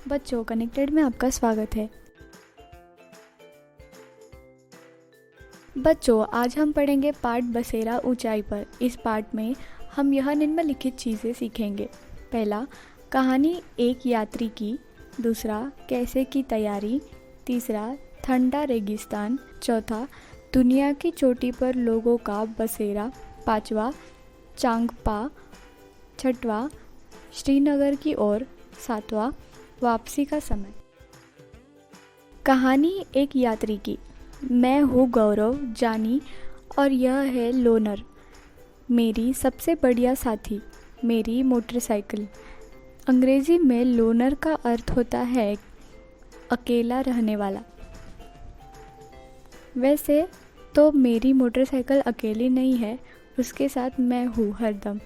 बच्चों, कनेक्टेड में आपका स्वागत है। बच्चों, आज हम पढ़ेंगे पाठ बसेरा ऊंचाई पर। इस पाठ में हम यह निम्नलिखित चीज़ें सीखेंगे। पहला, कहानी एक यात्री की। दूसरा, कैसे की तैयारी। तीसरा, ठंडा रेगिस्तान। चौथा, दुनिया की चोटी पर लोगों का बसेरा। पांचवा, चांगपा। छठवां, श्रीनगर की ओर। सातवां, वापसी का समय। कहानी एक यात्री की। मैं हूँ गौरव जानी और यह है लोनर, मेरी सबसे बढ़िया साथी, मेरी मोटरसाइकिल। अंग्रेजी में लोनर का अर्थ होता है अकेला रहने वाला। वैसे तो मेरी मोटरसाइकिल अकेली नहीं है, उसके साथ मैं हूँ हरदम।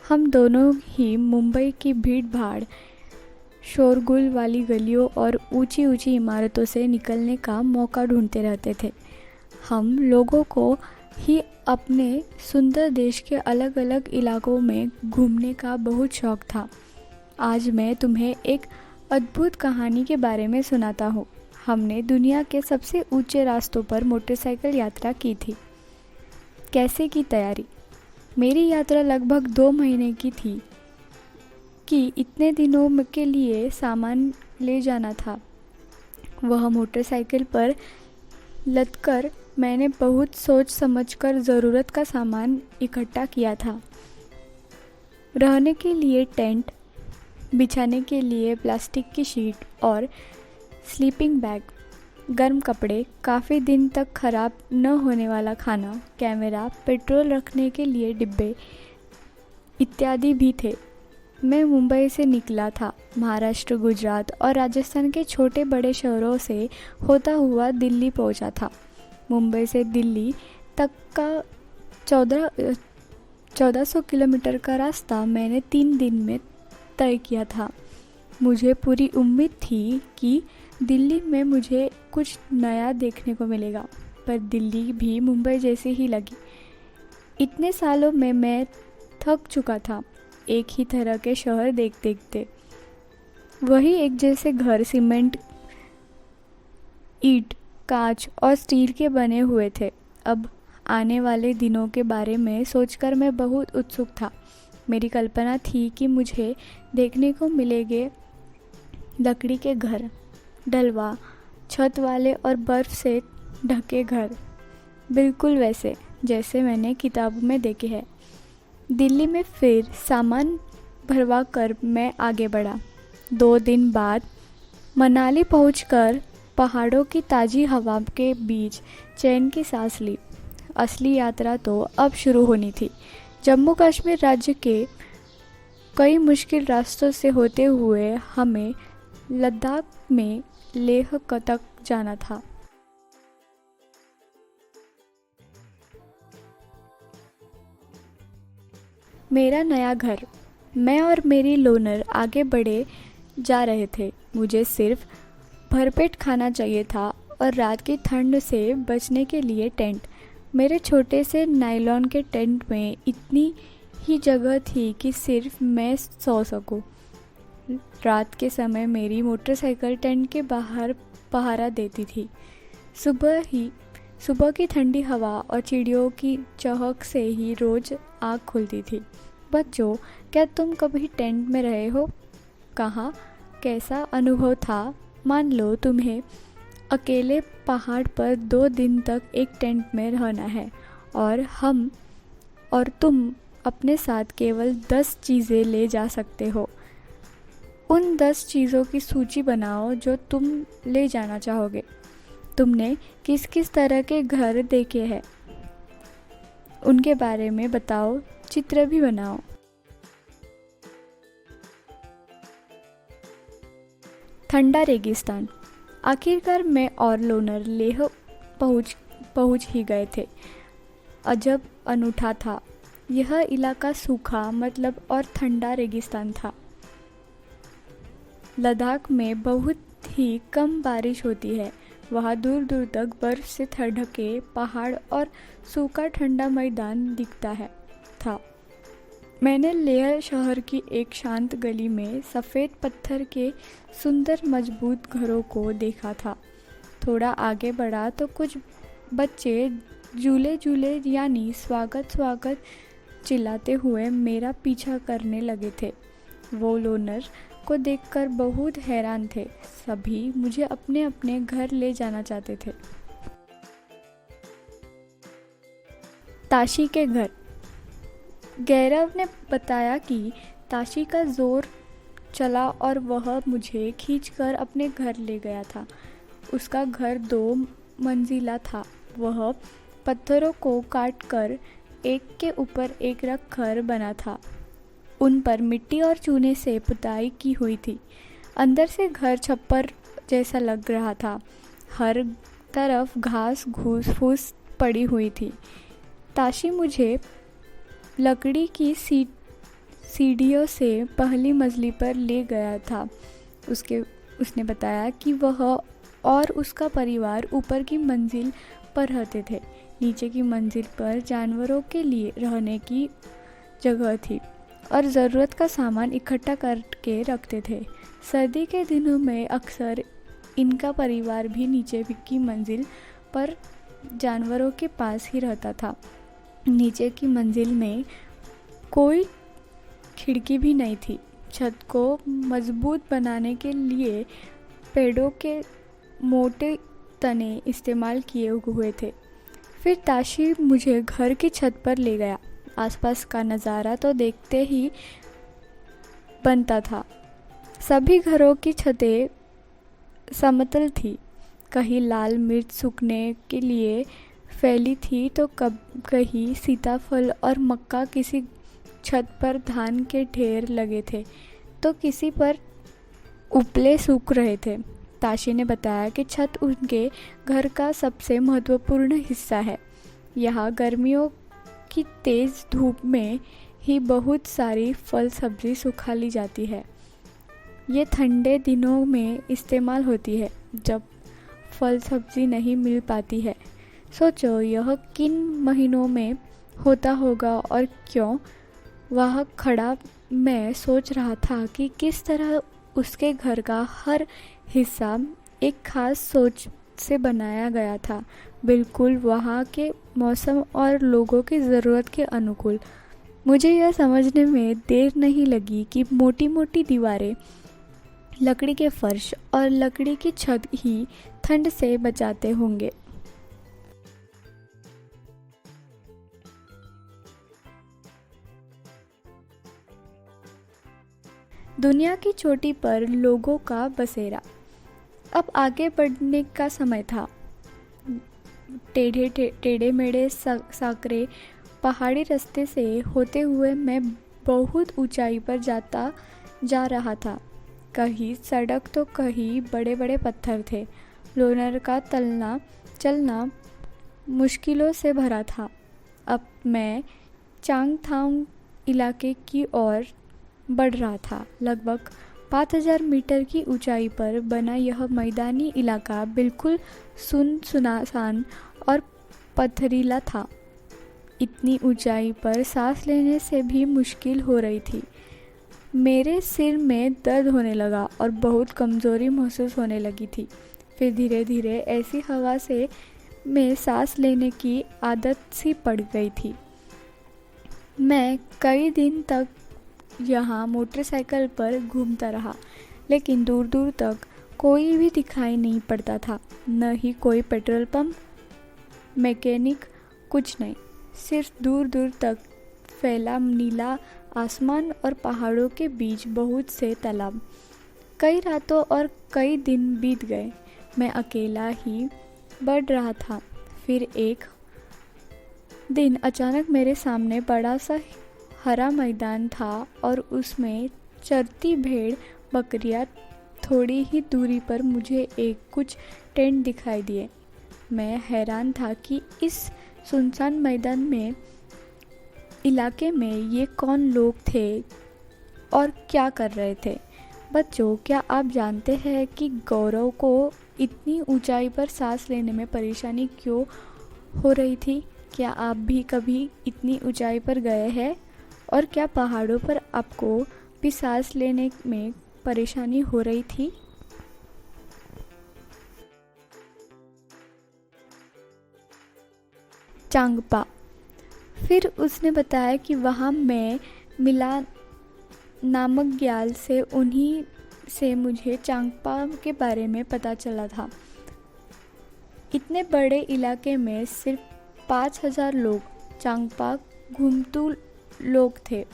हम दोनों ही मुंबई की भीड़ भाड़, शोरगुल वाली गलियों और ऊंची ऊंची इमारतों से निकलने का मौका ढूंढते रहते थे। हम लोगों को ही अपने सुंदर देश के अलग अलग इलाकों में घूमने का बहुत शौक था। आज मैं तुम्हें एक अद्भुत कहानी के बारे में सुनाता हूँ। हमने दुनिया के सबसे ऊंचे रास्तों पर मोटरसाइकिल यात्रा की थी। कैसे की तैयारी। मेरी यात्रा लगभग 2 महीने की थी कि इतने दिनों के लिए सामान ले जाना था। वह मोटरसाइकिल पर लदकर मैंने बहुत सोच समझकर ज़रूरत का सामान इकट्ठा किया था। रहने के लिए टेंट, बिछाने के लिए प्लास्टिक की शीट और स्लीपिंग बैग, गर्म कपड़े, काफ़ी दिन तक ख़राब न होने वाला खाना, कैमरा, पेट्रोल रखने के लिए डिब्बे इत्यादि भी थे। मैं मुंबई से निकला था। महाराष्ट्र, गुजरात और राजस्थान के छोटे बड़े शहरों से होता हुआ दिल्ली पहुंचा था। मुंबई से दिल्ली तक का 1400 किलोमीटर का रास्ता मैंने 3 दिन में तय किया था। मुझे पूरी उम्मीद थी कि दिल्ली में मुझे कुछ नया देखने को मिलेगा, पर दिल्ली भी मुंबई जैसी ही लगी। इतने सालों में मैं थक चुका था, एक ही तरह के शहर देख देखते। वही एक जैसे घर सीमेंट, ईंट, कांच और स्टील के बने हुए थे। अब आने वाले दिनों के बारे में सोचकर मैं बहुत उत्सुक था। मेरी कल्पना थी कि मुझे देखने को मिलेंगे लकड़ी के घर, ढलवा छत वाले और बर्फ से ढके घर, बिल्कुल वैसे जैसे मैंने किताबों में देखे हैं। दिल्ली में फिर सामान भरवा कर मैं आगे बढ़ा। 2 दिन बाद मनाली पहुंचकर पहाड़ों की ताज़ी हवा के बीच चैन की सांस ली। असली यात्रा तो अब शुरू होनी थी। जम्मू कश्मीर राज्य के कई मुश्किल रास्तों से होते हुए हमें लद्दाख में लेह तक जाना था। मेरा नया घर। मैं और मेरी लोनर आगे बढ़े जा रहे थे। मुझे सिर्फ भरपेट खाना चाहिए था और रात की ठंड से बचने के लिए टेंट। मेरे छोटे से नायलॉन के टेंट में इतनी ही जगह थी कि सिर्फ मैं सो सकूं। रात के समय मेरी मोटरसाइकिल टेंट के बाहर पहरा देती थी। सुबह की ठंडी हवा और चिड़ियों की चहक से ही रोज आँख खुलती थी। बच्चों, क्या तुम कभी टेंट में रहे हो? कहाँ, कैसा अनुभव था? मान लो तुम्हें अकेले पहाड़ पर 2 दिन तक एक टेंट में रहना है और तुम अपने साथ केवल 10 चीज़ें ले जा सकते हो। उन 10 चीज़ों की सूची बनाओ जो तुम ले जाना चाहोगे। तुमने किस किस तरह के घर देखे हैं, उनके बारे में बताओ, चित्र भी बनाओ। ठंडा रेगिस्तान। आखिरकार मैं और लोनर लेह पहुंच ही गए थे। अजब अनूठा था। यह इलाका सूखा मतलब और ठंडा रेगिस्तान था। लद्दाख में बहुत ही कम बारिश होती है। वहाँ दूर दूर तक बर्फ से ढके पहाड़ और सूखा ठंडा मैदान दिखता था। मैंने लेह शहर की एक शांत गली में सफ़ेद पत्थर के सुंदर मजबूत घरों को देखा था। थोड़ा आगे बढ़ा तो कुछ बच्चे झूले झूले यानी स्वागत स्वागत चिल्लाते हुए मेरा पीछा करने लगे थे। वो लोनर को देखकर बहुत हैरान थे। सभी मुझे अपने अपने घर ले जाना चाहते थे। ताशी के घर। गैरव ने बताया कि ताशी का जोर चला और वह मुझे खींचकर अपने घर ले गया था। उसका घर 2 मंजिला था। वह पत्थरों को काटकर एक के ऊपर एक रख कर बना था। उन पर मिट्टी और चूने से पुताई की हुई थी। अंदर से घर छप्पर जैसा लग रहा था। हर तरफ घास घूस फूस पड़ी हुई थी। ताशी मुझे लकड़ी की सीढ़ियों से पहली मंजिल पर ले गया था। उसने बताया कि वह और उसका परिवार ऊपर की मंजिल पर रहते थे। नीचे की मंजिल पर जानवरों के लिए रहने की जगह थी और ज़रूरत का सामान इकट्ठा करके रखते थे। सर्दी के दिनों में अक्सर इनका परिवार भी नीचे की मंजिल पर जानवरों के पास ही रहता था। नीचे की मंजिल में कोई खिड़की भी नहीं थी। छत को मजबूत बनाने के लिए पेड़ों के मोटे तने इस्तेमाल किए हुए थे। फिर ताशी मुझे घर की छत पर ले गया। आसपास का नज़ारा तो देखते ही बनता था। सभी घरों की छतें समतल थी। कहीं लाल मिर्च सूखने के लिए फैली थी तो कहीं सीताफल और मक्का, किसी छत पर धान के ढेर लगे थे तो किसी पर उपले सूख रहे थे। ताशी ने बताया कि छत उनके घर का सबसे महत्वपूर्ण हिस्सा है। यहाँ गर्मियों की तेज़ धूप में ही बहुत सारी फल सब्जी सुखा ली जाती है। ये ठंडे दिनों में इस्तेमाल होती है जब फल सब्जी नहीं मिल पाती है। सोचो यह किन महीनों में होता होगा और क्यों। वहाँ खड़ा मैं सोच रहा था कि किस तरह उसके घर का हर हिस्सा एक खास सोच से बनाया गया था, बिल्कुल वहाँ के मौसम और लोगों की ज़रूरत के अनुकूल। मुझे यह समझने में देर नहीं लगी कि मोटी मोटी दीवारें, लकड़ी के फर्श और लकड़ी की छत ही ठंड से बचाते होंगे। दुनिया की चोटी पर लोगों का बसेरा। अब आगे बढ़ने का समय था। टेढ़े मेढ़े साकरे पहाड़ी रास्ते से होते हुए मैं बहुत ऊंचाई पर जा रहा था। कहीं सड़क तो कहीं बड़े बड़े पत्थर थे। लोनर का चलना मुश्किलों से भरा था। अब मैं चांगथांग इलाके की ओर बढ़ रहा था। लगभग 5000 मीटर की ऊंचाई पर बना यह मैदानी इलाका बिल्कुल सुनसान और पथरीला था। इतनी ऊंचाई पर सांस लेने से भी मुश्किल हो रही थी। मेरे सिर में दर्द होने लगा और बहुत कमज़ोरी महसूस होने लगी थी। फिर धीरे धीरे ऐसी हवा से मैं सांस लेने की आदत सी पड़ गई थी। मैं कई दिन तक यहाँ मोटरसाइकिल पर घूमता रहा, लेकिन दूर दूर तक कोई भी दिखाई नहीं पड़ता था। न ही कोई पेट्रोल पंप, मैकेनिक, कुछ नहीं। सिर्फ दूर दूर तक फैला नीला आसमान और पहाड़ों के बीच बहुत से तालाब। कई रातों और कई दिन बीत गए। मैं अकेला ही बढ़ रहा था। फिर एक दिन अचानक मेरे सामने बड़ा सा हरा मैदान था और उसमें चरती भेड़ बकरियां। थोड़ी ही दूरी पर मुझे कुछ टेंट दिखाई दिए। मैं हैरान था कि इस सुनसान मैदान में इलाके में ये कौन लोग थे और क्या कर रहे थे। बच्चों, क्या आप जानते हैं कि गौरव को इतनी ऊंचाई पर सांस लेने में परेशानी क्यों हो रही थी? क्या आप भी कभी इतनी ऊंचाई पर गए हैं और क्या पहाड़ों पर आपको भी सांस लेने में परेशानी हो रही थी? चांगपा। फिर उसने बताया कि वहाँ मैं मिला नामक ग्याल से, उन्हीं से मुझे चांगपा के बारे में पता चला था। इतने बड़े इलाके में सिर्फ 5,000 लोग चांगपा घुमतू लोग थे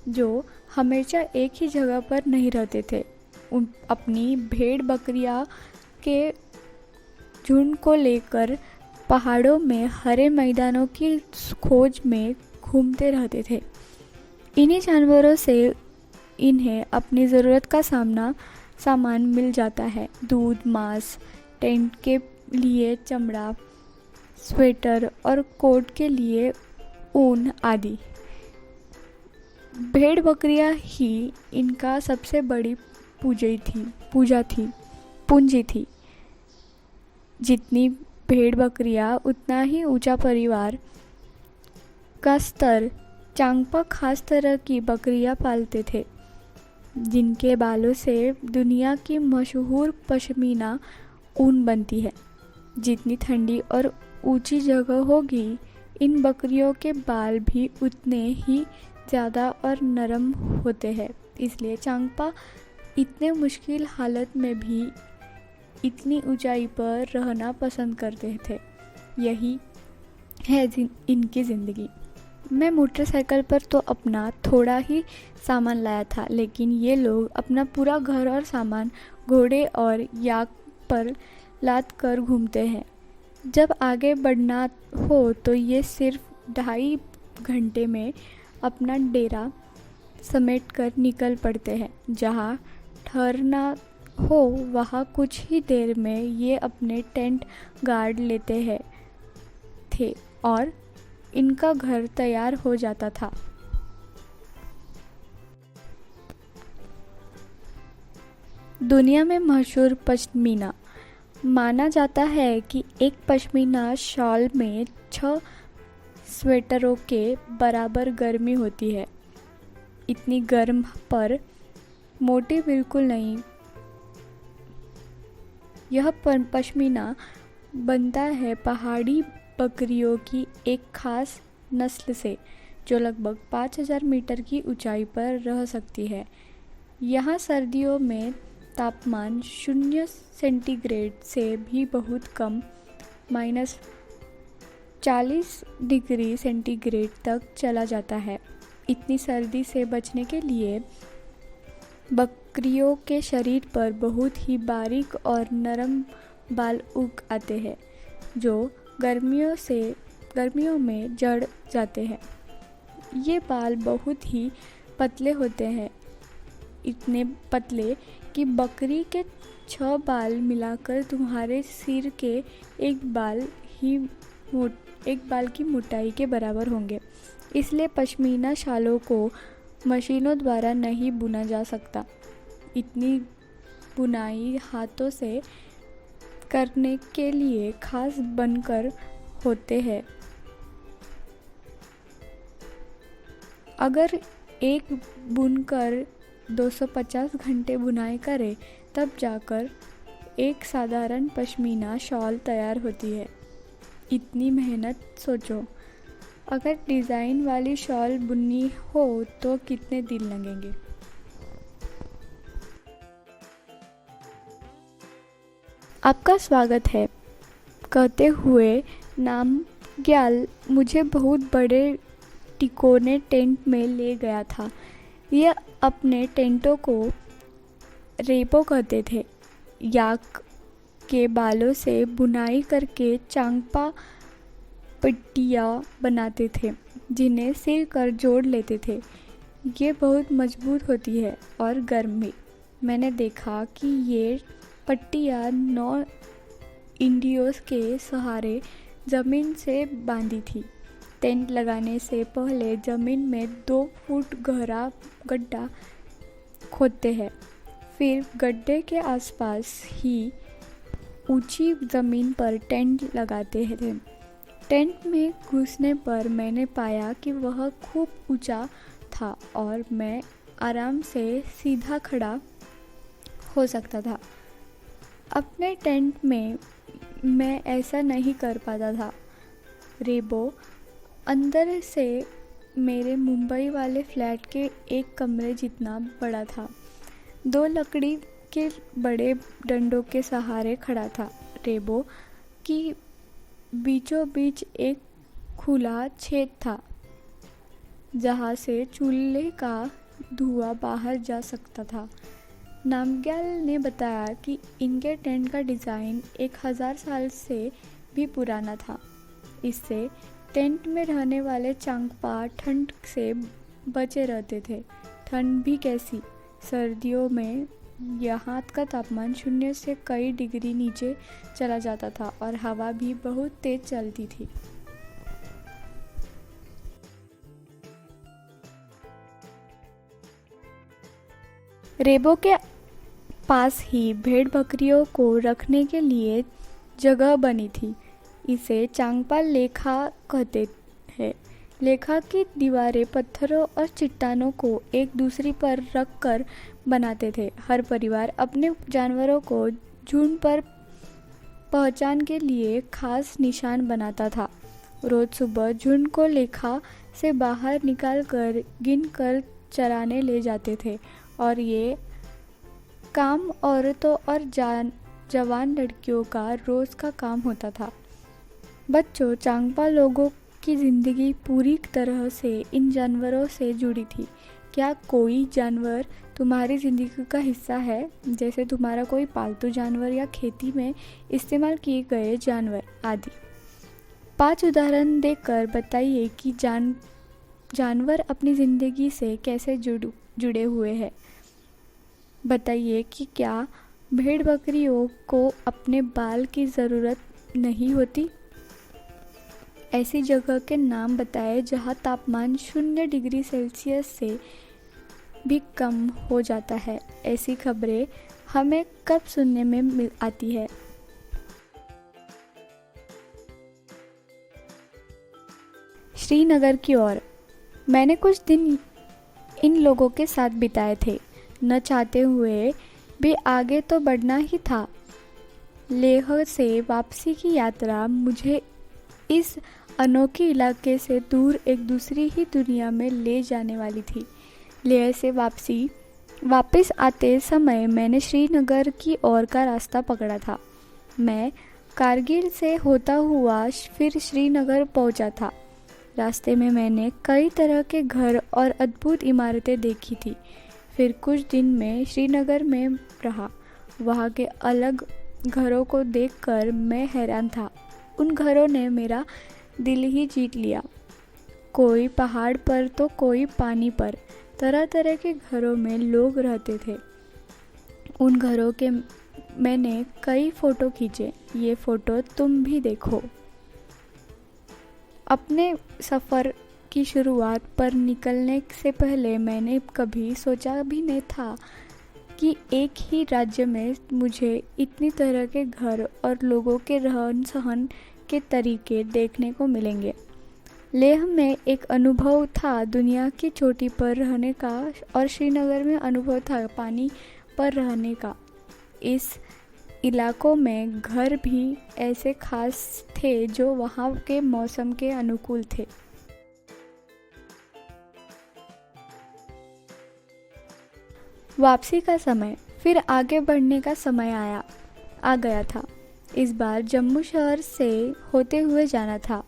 जो हमेशा एक ही जगह पर नहीं रहते थे। अपनी भेड़ बकरियां के झुंड को लेकर पहाड़ों में हरे मैदानों की खोज में घूमते रहते थे। इन्हीं जानवरों से इन्हें अपनी ज़रूरत का सामान मिल जाता है। दूध, मांस, टेंट के लिए चमड़ा, स्वेटर और कोट के लिए ऊन आदि। भेड़ बकरियां ही इनका सबसे बड़ी पूंजी थी। जितनी भेड़ बकरियां उतना ही ऊंचा परिवार का स्तर। चांगपा खास तरह की बकरियां पालते थे जिनके बालों से दुनिया की मशहूर पश्मीना ऊन बनती है। जितनी ठंडी और ऊंची जगह होगी, इन बकरियों के बाल भी उतने ही ज़्यादा और नरम होते हैं। इसलिए चांगपा इतने मुश्किल हालत में भी इतनी ऊंचाई पर रहना पसंद करते थे। यही है इनकी ज़िंदगी। मैं मोटरसाइकिल पर तो अपना थोड़ा ही सामान लाया था, लेकिन ये लोग अपना पूरा घर और सामान घोड़े और याक पर लाद कर घूमते हैं। जब आगे बढ़ना हो तो ये सिर्फ 2.5 घंटे में अपना डेरा समेट कर निकल पड़ते हैं। जहाँ ठहरना हो वहाँ कुछ ही देर में ये अपने टेंट गाड़ लेते थे और इनका घर तैयार हो जाता था। दुनिया में मशहूर पश्मीना। माना जाता है कि एक पश्मीना शॉल में 6 स्वेटरों के बराबर गर्मी होती है। इतनी गर्म पर मोटी बिल्कुल नहीं। यह पश्मीना बनता है पहाड़ी बकरियों की एक खास नस्ल से जो लगभग 5,000 मीटर की ऊंचाई पर रह सकती है। यहाँ सर्दियों में तापमान 0 सेंटीग्रेड से भी बहुत कम -40 डिग्री सेंटीग्रेड तक चला जाता है। इतनी सर्दी से बचने के लिए बकरियों के शरीर पर बहुत ही बारीक और नरम बाल उग आते हैं जो गर्मियों में जड़ जाते हैं। ये बाल बहुत ही पतले होते हैं, इतने पतले कि बकरी के 6 बाल मिलाकर तुम्हारे सिर के एक बाल की मोटाई के बराबर होंगे। इसलिए पश्मीना शालों को मशीनों द्वारा नहीं बुना जा सकता। इतनी बुनाई हाथों से करने के लिए खास बनकर होते हैं। अगर एक बुनकर 250 घंटे बुनाई करे तब जाकर एक साधारण पश्मीना शॉल तैयार होती है। इतनी मेहनत सोचो, अगर डिज़ाइन वाली शॉल बुननी हो तो कितने दिन लगेंगे। आपका स्वागत है कहते हुए नामग्याल मुझे बहुत बड़े तिकोने टेंट में ले गया था। यह अपने टेंटों को रेपो कहते थे। याक के बालों से बुनाई करके चांगपा पट्टियाँ बनाते थे जिन्हें सिल कर जोड़ लेते थे। ये बहुत मजबूत होती है और गर्म भी। मैंने देखा कि ये पट्टियाँ 9 इंडियोस के सहारे ज़मीन से बांधी थी। टेंट लगाने से पहले ज़मीन में 2 फुट गहरा गड्ढा खोदते हैं। फिर गड्ढे के आसपास ही ऊंची ज़मीन पर टेंट लगाते थे। टेंट में घुसने पर मैंने पाया कि वह खूब ऊंचा था और मैं आराम से सीधा खड़ा हो सकता था। अपने टेंट में मैं ऐसा नहीं कर पाता था। रेबो अंदर से मेरे मुंबई वाले फ्लैट के एक कमरे जितना बड़ा था। 2 लकड़ी के बड़े डंडों के सहारे खड़ा था। रेबो की बीचों बीच एक खुला छेद था जहाँ से चूल्हे का धुआं बाहर जा सकता था। नामग्याल ने बताया कि इनके टेंट का डिज़ाइन 1000 साल से भी पुराना था। इससे टेंट में रहने वाले चांगपा ठंड से बचे रहते थे। ठंड भी कैसी, सर्दियों में यहाँ का तापमान 0 से कई डिग्री नीचे चला जाता था और हवा भी बहुत तेज चलती थी। रेबो के पास ही भेड़ बकरियों को रखने के लिए जगह बनी थी। इसे चांगपा लेखा कहते हैं। लेखा की दीवारें पत्थरों और चट्टानों को एक दूसरी पर रख कर बनाते थे। हर परिवार अपने जानवरों को झुंड पर पहचान के लिए खास निशान बनाता था। रोज सुबह झुंड को लेखा से बाहर निकालकर गिनकर चराने ले जाते थे और ये काम औरतों और जवान लड़कियों का रोज का काम होता था। बच्चों, चांगपा लोगों की ज़िंदगी पूरी तरह से इन जानवरों से जुड़ी थी। क्या कोई जानवर तुम्हारी ज़िंदगी का हिस्सा है, जैसे तुम्हारा कोई पालतू जानवर या खेती में इस्तेमाल किए गए जानवर आदि? 5 उदाहरण देकर बताइए कि जानवर अपनी ज़िंदगी से कैसे जुड़े हुए हैं। बताइए कि क्या भेड़ बकरियों को अपने बाल की ज़रूरत नहीं होती? ऐसी जगह के नाम बताएं जहां तापमान 0 डिग्री सेल्सियस से भी कम हो जाता है। ऐसी खबरें हमें कब सुनने में आती है? श्रीनगर की ओर। मैंने कुछ दिन इन लोगों के साथ बिताए थे। न चाहते हुए भी आगे तो बढ़ना ही था। लेह से वापसी की यात्रा मुझे इस अनोखे इलाके से दूर एक दूसरी ही दुनिया में ले जाने वाली थी। लेह से वापस आते समय मैंने श्रीनगर की ओर का रास्ता पकड़ा था। मैं कारगिल से होता हुआ फिर श्रीनगर पहुंचा था। रास्ते में मैंने कई तरह के घर और अद्भुत इमारतें देखी थी। फिर कुछ दिन मैं श्रीनगर में रहा। वहाँ के अलग घरों को देखकर मैं हैरान था। उन घरों ने मेरा दिल ही जीत लिया। कोई पहाड़ पर तो कोई पानी पर। तरह तरह के घरों में लोग रहते थे। उन घरों के मैंने कई फ़ोटो खींचे। ये फ़ोटो तुम भी देखो। अपने सफ़र की शुरुआत पर निकलने से पहले मैंने कभी सोचा भी नहीं था कि एक ही राज्य में मुझे इतनी तरह के घर और लोगों के रहन सहन के तरीके देखने को मिलेंगे। लेह में एक अनुभव था दुनिया की चोटी पर रहने का और श्रीनगर में अनुभव था पानी पर रहने का। इस इलाकों में घर भी ऐसे खास थे जो वहाँ के मौसम के अनुकूल थे। वापसी का समय। फिर आगे बढ़ने का समय आ गया था। इस बार जम्मू शहर से होते हुए जाना था।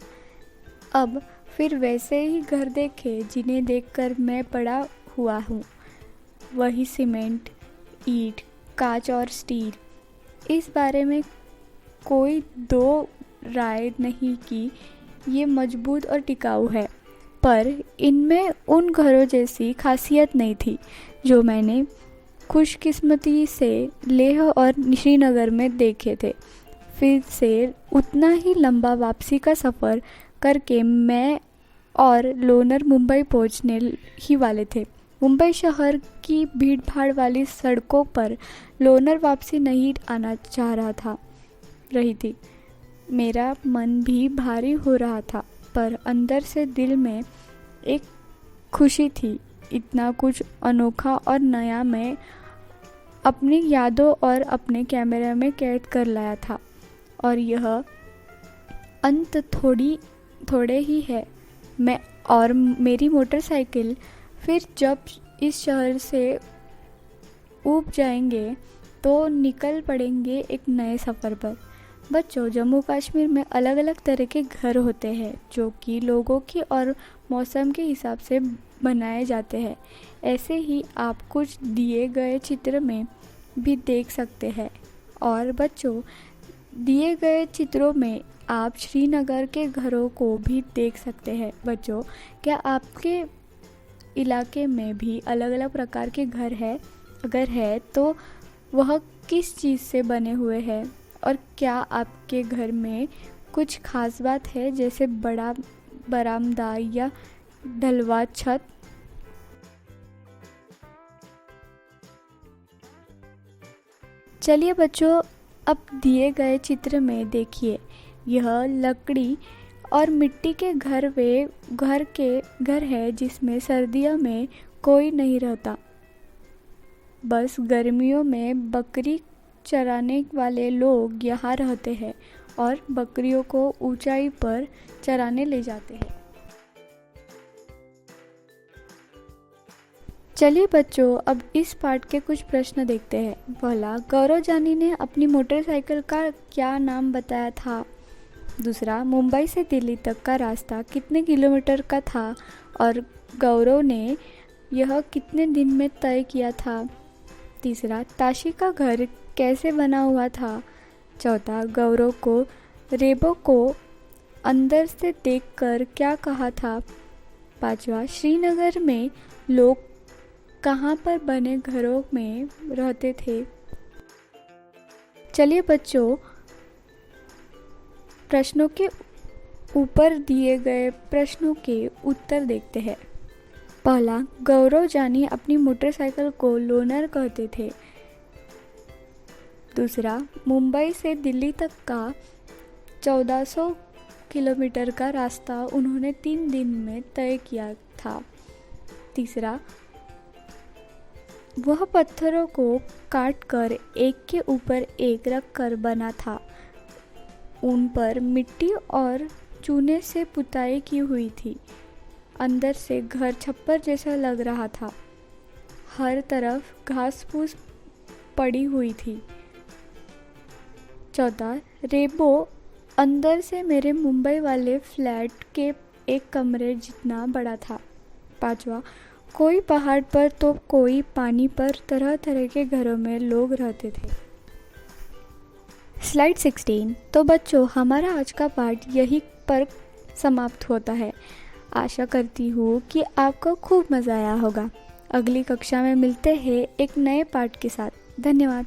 अब फिर वैसे ही घर देखे जिन्हें देखकर मैं पड़ा हुआ हूँ। वही सीमेंट, ईंट, कांच और स्टील। इस बारे में कोई दो राय नहीं कि ये मजबूत और टिकाऊ है, पर इनमें उन घरों जैसी खासियत नहीं थी जो मैंने खुशकिस्मती से लेह और श्रीनगर में देखे थे। फिर से उतना ही लंबा वापसी का सफ़र करके मैं और लोनर मुंबई पहुंचने ही वाले थे। मुंबई शहर की भीड़-भाड़ वाली सड़कों पर लोनर वापसी नहीं आना चाह रही थी। मेरा मन भी भारी हो रहा था, पर अंदर से दिल में एक खुशी थी इतना कुछ अनोखा और नया मैं अपनी यादों और अपने कैमरे में कैद कर लाया था। और यह अंत थोड़े ही है। मैं और मेरी मोटरसाइकिल फिर जब इस शहर से ऊब जाएंगे तो निकल पड़ेंगे एक नए सफ़र पर। बच्चों, जम्मू कश्मीर में अलग अलग तरह के घर होते हैं जो कि लोगों की और मौसम के हिसाब से बनाए जाते हैं। ऐसे ही आप कुछ दिए गए चित्र में भी देख सकते हैं। और बच्चों, दिए गए चित्रों में आप श्रीनगर के घरों को भी देख सकते हैं। बच्चों, क्या आपके इलाके में भी अलग अलग प्रकार के घर है? अगर है तो वह किस चीज़ से बने हुए हैं? और क्या आपके घर में कुछ खास बात है, जैसे बड़ा बरामदा या ढलवा छत? चलिए बच्चों, अब दिए गए चित्र में देखिए, यह लकड़ी और मिट्टी के घर है जिसमें सर्दियों में कोई नहीं रहता। बस गर्मियों में बकरी चराने वाले लोग यहाँ रहते हैं और बकरियों को ऊंचाई पर चराने ले जाते हैं। चलिए बच्चों, अब इस पाठ के कुछ प्रश्न देखते हैं। पहला, गौरव जानी ने अपनी मोटरसाइकिल का क्या नाम बताया था? दूसरा, मुंबई से दिल्ली तक का रास्ता कितने किलोमीटर का था और गौरव ने यह कितने दिन में तय किया था? तीसरा, ताशी का घर कैसे बना हुआ था? चौथा, गौरव को रेबो को अंदर से देखकर क्या कहा था? पांचवा, श्रीनगर में लोग कहाँ पर बने घरों में रहते थे? चलिए बच्चों, प्रश्नों के ऊपर दिए गए प्रश्नों के उत्तर देखते हैं। पहला, गौरव जानी अपनी मोटरसाइकिल को लोनर कहते थे। दूसरा, मुंबई से दिल्ली तक का 1400 किलोमीटर का रास्ता उन्होंने 3 दिन में तय किया था। तीसरा, वह पत्थरों को काटकर एक के ऊपर एक रखकर बना था। उन पर मिट्टी और चूने से पुताई की हुई थी। अंदर से घर छप्पर जैसा लग रहा था। हर तरफ घास फूस पड़ी हुई थी। चौथा, रेबो अंदर से मेरे मुंबई वाले फ्लैट के एक कमरे जितना बड़ा था। पांचवा, कोई पहाड़ पर तो कोई पानी पर तरह तरह के घरों में लोग रहते थे। स्लाइड 16। तो बच्चों, हमारा आज का पाठ यहीं पर समाप्त होता है। आशा करती हूँ कि आपको खूब मज़ा आया होगा। अगली कक्षा में मिलते हैं एक नए पाठ के साथ। धन्यवाद।